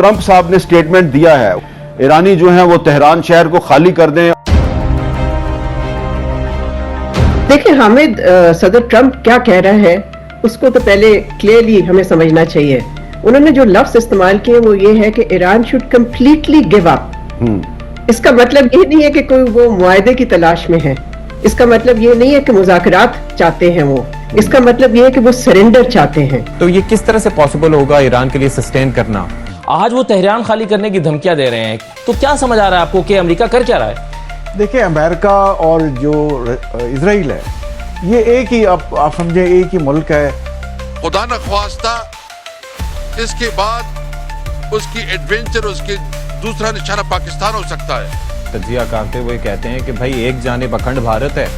Trump साहब ने statement दिया है, ईरानी जो हैं वो तेहरान शहर को खाली कर दें। देखिए हामिद, सदर ट्रंप क्या कह रहा है उसको तो पहले क्लियरली हमें समझना चाहिए। उन्होंने जो लफ्ज इस्तेमाल किए वो ये है कि Iran should completely give up. इसका मतलब ये नहीं है कि कोई वो मुआहदे की तलाश में है, इसका मतलब ये नहीं है कि मुज़ाकरात चाहते हैं वो, इसका मतलब ये है कि वो सरेंडर चाहते हैं। तो ये किस तरह से पॉसिबल होगा ईरान के लिए सस्टेन करना? आज वो तेहरान खाली करने की धमकियां दे रहे हैं, तो क्या समझ आ रहा है आपको कि अमेरिका कर क्या रहा है? देखिए, अमेरिका और जो इजराइल है ये एक ही, आप समझे, एक ही मुल्क है। खुदा न ख्वास्ता इसके बाद उसकी एडवेंचर, उसकी दूसरा निशाना पाकिस्तान हो सकता है। तजिया करते हुए कहते हैं कि भाई एक जानिब अखंड भारत है,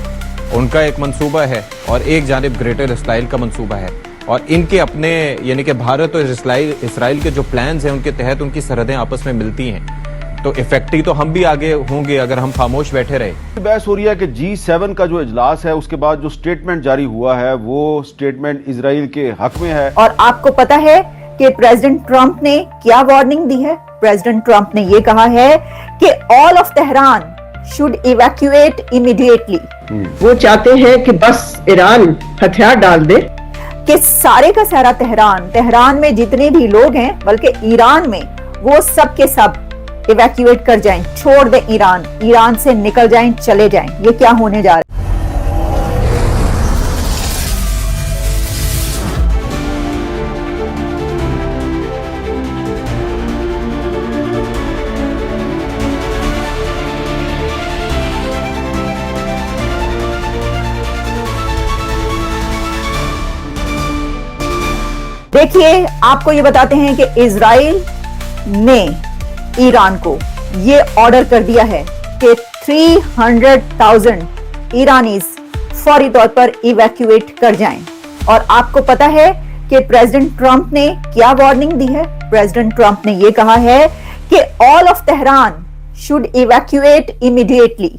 उनका एक मंसूबा है, और एक जानिब ग्रेटर इसराइल का मंसूबा है, और इनके अपने यानी कि भारत और इसराइल के जो प्लान्स हैं उनके तहत उनकी सरहदें आपस में मिलती हैं। तो इफेक्टिव तो हम भी आगे होंगे अगर हम खामोश बैठे रहे। बहस हो रही है कि G7 का जो इजलास है उसके बाद जो स्टेटमेंट जारी हुआ है वो स्टेटमेंट इजराइल के हक में है। और आपको पता है कि प्रेसिडेंट ट्रंप ने क्या वार्निंग दी है? प्रेसिडेंट ट्रंप ने ये कहा है कि all of Tehran should evacuate immediately. वो चाहते हैं कि बस ईरान हथियार डाल दे, कि सारे का सारा तेहरान में जितने भी लोग हैं, बल्कि ईरान में, वो सब के सब इवैक्यूएट कर जाएं, छोड़ दें ईरान से निकल जाएं, चले जाएं। ये क्या होने जा रहा है? देखिए, आपको ये बताते हैं कि इजराइल ने ईरान को ये ऑर्डर कर दिया है कि 300,000 ईरानीज फौरी तौर पर इवैक्यूएट कर जाएं। और आपको पता है कि प्रेसिडेंट ट्रंप ने क्या वार्निंग दी है? प्रेसिडेंट ट्रंप ने ये कहा है कि all of Tehran should evacuate immediately,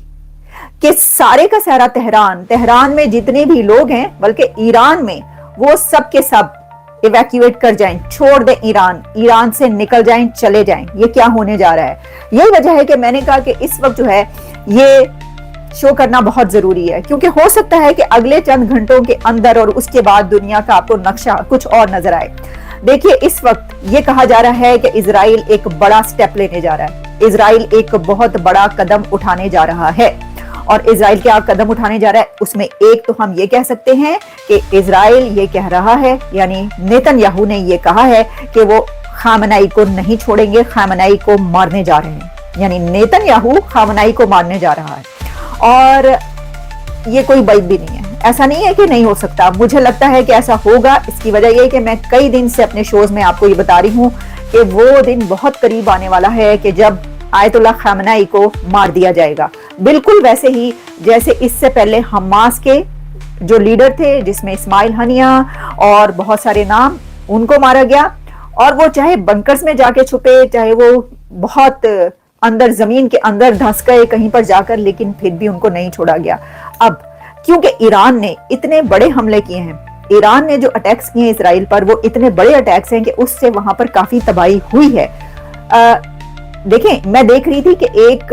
कि सारे का सारा तेहरान में जितने भी लोग हैं, बल्कि ईरान में, वो सब के सब इवैक्यूएट कर जाएं, छोड़ दें ईरान से निकल जाएं, चले जाएं। ये क्या होने जा रहा है? यही वजह है कि मैंने कहा कि इस वक्त जो है ये शो करना बहुत जरूरी है, क्योंकि हो सकता है कि अगले चंद घंटों के अंदर और उसके बाद दुनिया का आपको नक्शा कुछ और नजर आए। देखिए, इस वक्त ये कहा जा रहा है कि इजराइल एक बड़ा स्टेप लेने जा रहा है, इजराइल एक बहुत बड़ा कदम उठाने जा रहा है। और इजराइल क्या कदम उठाने जा रहा है, उसमें एक तो हम ये कह सकते हैं कि इजराइल ये कह रहा है, यानी नेतन्याहू ने ये कहा है कि वो खामनाई को नहीं छोड़ेंगे, खामनाई को मारने जा रहे हैं। यानी नेतन्याहू खामनाई को मारने जा रहा है, और ये कोई बात भी नहीं है। ऐसा नहीं है कि नहीं हो सकता, मुझे लगता है कि ऐसा होगा। इसकी वजह यह है कि मैं कई दिन से अपने शोज में आपको ये बता रही हूँ कि वो दिन बहुत करीब आने वाला है कि जब आयतुल्लाह खामनाई को मार दिया जाएगा, बिल्कुल वैसे ही जैसे इससे पहले हमास के जो लीडर थे, जिसमें इस्माइल हनिया और बहुत सारे नाम, उनको मारा गया। और वो चाहे बंकर्स में जाके छुपे, चाहे वो बहुत अंदर जमीन के अंदर धंस गए कहीं पर जाकर, लेकिन फिर भी उनको नहीं छोड़ा गया। अब क्योंकि ईरान ने इतने बड़े हमले किए हैं, ईरान ने जो अटैक्स किए इजराइल पर, वो इतने बड़े अटैक्स हैं कि उससे वहां पर काफी तबाही हुई है। देखें, मैं देख रही थी कि एक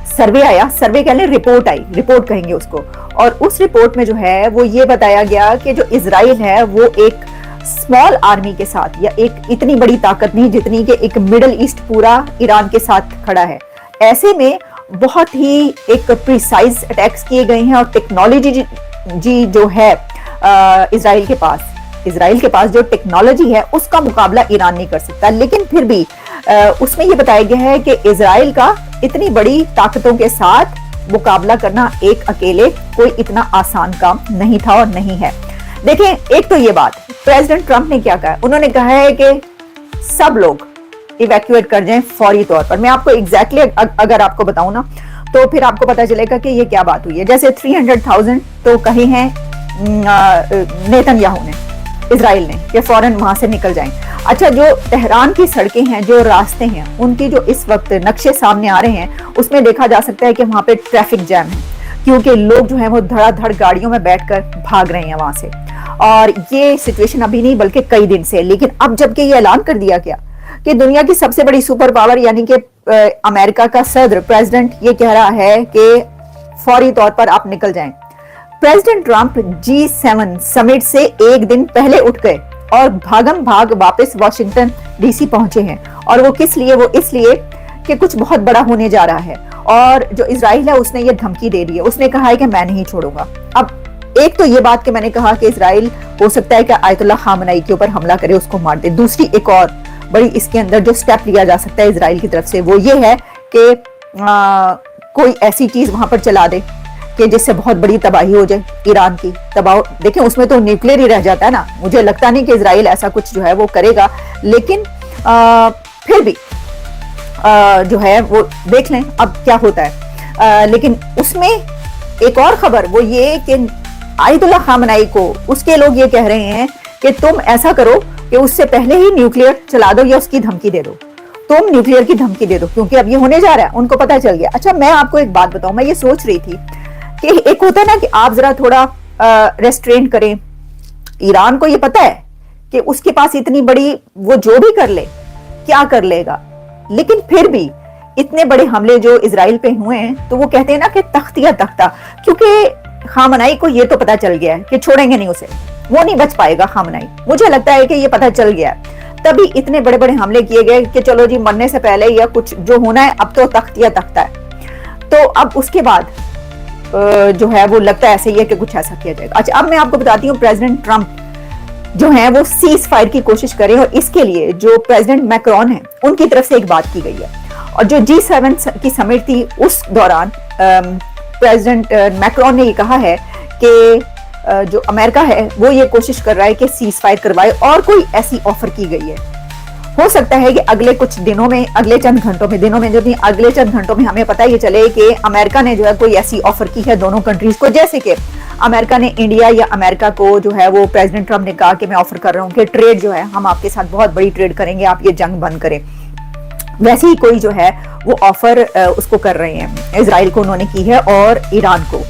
सर्वे आया, सर्वे कह लें, रिपोर्ट आई, रिपोर्ट कहेंगे उसको, और उस रिपोर्ट में जो है वो ये बताया गया कि जो इजराइल है वो एक स्मॉल आर्मी के साथ, या एक इतनी बड़ी ताकत नहीं जितनी कि एक मिडिल ईस्ट पूरा ईरान के साथ खड़ा है, ऐसे में बहुत ही एक प्रिसाइज अटैक्स किए गए हैं। और टेक्नोलॉजी जी जो है इजराइल के पास जो टेक्नोलॉजी है उसका मुकाबला ईरान नहीं कर सकता। लेकिन फिर भी उसमें यह बताया गया है कि इजराइल का इतनी बड़ी ताकतों के साथ मुकाबला करना एक अकेले कोई इतना आसान काम नहीं था और नहीं है। देखें, एक तो ये बात प्रेसिडेंट ट्रंप ने क्या कहा, उन्होंने कहा है कि सब लोग इवैक्यूएट कर जाएं फौरी तौर पर। मैं आपको एग्जैक्टली अगर आपको बताऊं ना, तो फिर आपको पता चलेगा कि ये क्या बात हुई है। जैसे 300,000 तो कहे हैं नेतन्याहू ने, इजराइल ने, कि फौरन वहां से निकल जाएं। अच्छा, जो तेहरान की सड़कें हैं, जो रास्ते हैं, उनकी जो इस वक्त नक्शे सामने आ रहे हैं, उसमें देखा जा सकता है कि वहां पे ट्रैफिक जैम है, क्योंकि लोग जो है वो धड़ाधड़ गाड़ियों में बैठकर भाग रहे हैं वहां से। और ये सिचुएशन अभी नहीं बल्कि कई दिन से, लेकिन अब जबकि ये ऐलान कर दिया गया کہ دنیا کی سب سے بڑی سپر پاور یعنی کہ امریکہ کا صدر پریزیڈنٹ یہ کہہ رہا ہے کہ فوری طور پر آپ نکل جائیں. پریزیڈنٹ ٹرمپ G7 سمٹ سے ایک دن پہلے اٹھ گئے اور بھاگم بھاگ واپس واشنگٹن ڈی سی پہنچے ہیں. اور وہ کس لیے؟ وہ اس لیے کہ کچھ بہت بڑا ہونے جا رہا ہے. اور جو اسرائیل ہے اس نے یہ دھمکی دے دی ہے, اس نے کہا ہے کہ میں نہیں چھوڑوں گا. اب ایک تو یہ بات کہ میں نے کہا کہ اسرائیل ہو سکتا ہے کہ آیت اللہ خامنئی کے اوپر حملہ کرے, اس کو مار دے. دوسری ایک اور بڑی اس کے اندر جو سٹیپ لیا جا سکتا ہے اسرائیل کی طرف سے وہ یہ ہے کہ کوئی ایسی چیز وہاں پر چلا دے کہ جس سے بہت بڑی تباہی ہو جائے ایران کی تباہ. دیکھیں اس میں تو نیوکلیئر ہی رہ جاتا ہے نا. مجھے لگتا نہیں کہ اسرائیل ایسا کچھ جو ہے وہ کرے گا, لیکن پھر بھی جو ہے وہ دیکھ لیں اب کیا ہوتا ہے. لیکن اس میں ایک اور خبر وہ یہ کہ آیت اللہ خامنئی کو اس کے لوگ یہ کہہ رہے ہیں کہ تم ایسا کرو کہ اس سے پہلے ہی نیوکلیئر چلا دو یا اس کی دھمکی دے دو, تم نیوکلیئر کی دھمکی دے دو, کیونکہ اب یہ ہونے جا رہا ہے. ان کو پتا چل گیا. اچھا میں آپ کو ایک بات بتاؤں, میں یہ سوچ رہی تھی کہ ایک ہوتا ہے نا کہ آپ ذرا تھوڑا ریسٹرین کریں. ایران کو یہ پتا ہے کہ اس کے پاس اتنی بڑی, وہ جو بھی کر لے کیا کر لے گا, لیکن پھر بھی اتنے بڑے حملے جو اسرائیل پہ ہوئے ہیں تو وہ کہتے ہیں نا کہ تختیہ تختہ, کیونکہ خامنئی کو یہ تو پتا چل گیا ہے کہ چھوڑیں گے نہیں اسے, وہ نہیں بچ پائے گا خامنئی. مجھے لگتا ہے کہ یہ پتا چل گیا ہے, تبھی اتنے بڑے بڑے حملے کیے گئے کہ چلو جی مرنے سے پہلے یا کچھ جو ہونا ہے اب تو تختیہ تختہ ہے. تو اب اس کے بعد جو ہے وہ لگتا ہے ایسے ہی ہے کہ کچھ ایسا کیا جائے گا. اچھا اب میں آپ کو بتاتی ہوں پریزیڈنٹ ٹرمپ جو ہیں وہ سیز فائر کی کوشش کریں, اور اس کے لیے جو پریزیڈنٹ میکرون ہیں ان کی طرف سے ایک بات کی گئی ہے. اور جو G7 کی سمٹ تھی اس دوران پریزیڈنٹ میکرون نے یہ کہا ہے کہ جو امریکہ ہے وہ یہ کوشش کر رہا ہے کہ سیز فائر کروائے, اور کوئی ایسی آفر کی گئی ہے. ہو سکتا ہے کہ اگلے کچھ دنوں میں, اگلے چند گھنٹوں میں, دنوں میں جو نہیں اگلے چند گھنٹوں میں ہمیں پتہ یہ چلے کہ امریکہ نے جو ہے کوئی ایسی آفر کی ہے دونوں کنٹریز کو, جیسے کہ امریکہ نے انڈیا یا امریکہ کو جو ہے وہ پریزیڈنٹ ٹرمپ نے کہا کہ میں آفر کر رہا ہوں کہ ٹریڈ جو ہے ہم آپ کے ساتھ بہت بڑی ٹریڈ کریں گے, آپ یہ جنگ بند کریں. ویسے ہی کوئی جو ہے وہ آفر اس کو کر رہے ہیں, اسرائیل کو انہوں نے کی ہے اور ایران کو.